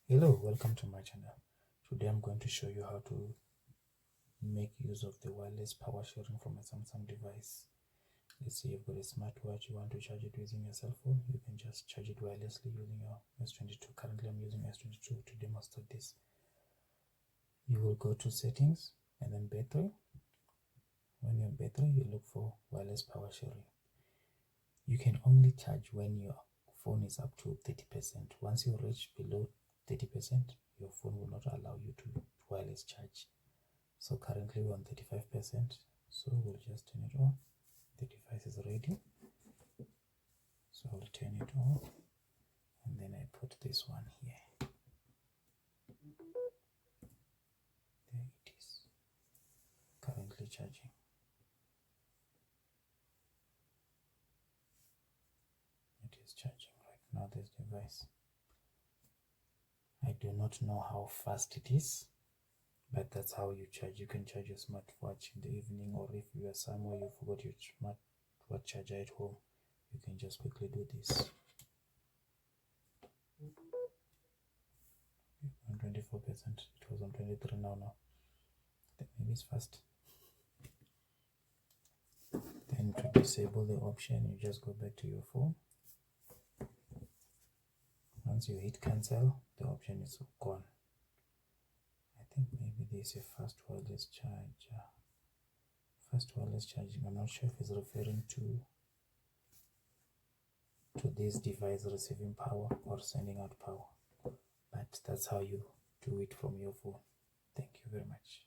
Hello, welcome to my channel. Today I'm going to show you how to make use of the wireless power sharing from a Samsung device. Let's say you've got a smartwatch, you want to charge it using your cell phone, you can just charge it wirelessly using your S22. Currently I'm using S22 to demonstrate this. You will go to settings and then battery. When you're battery, you look for wireless power sharing. You can only charge when your phone is up to 30%. Once you reach below 30%, your phone will not allow you to wireless charge. So currently we're on 35%, so we'll just turn it on. The device is ready, so I'll turn it on, and then I put this one here. There it is, currently charging. It is charging right now, this device. I do not know how fast it is, but that's how you charge. You can charge your smartwatch in the evening, or if you are somewhere you forgot your smartwatch charger at home, you can just quickly do this. On 24%, it was on 23 now. Maybe it's fast. Then to disable the option, you just go back to your phone. Once you hit cancel, the option is gone. I think maybe this is a fast wireless charger. Fast wireless charging, I'm not sure if it's referring to this device receiving power or sending out power, but that's how you do it from your phone. Thank you very much.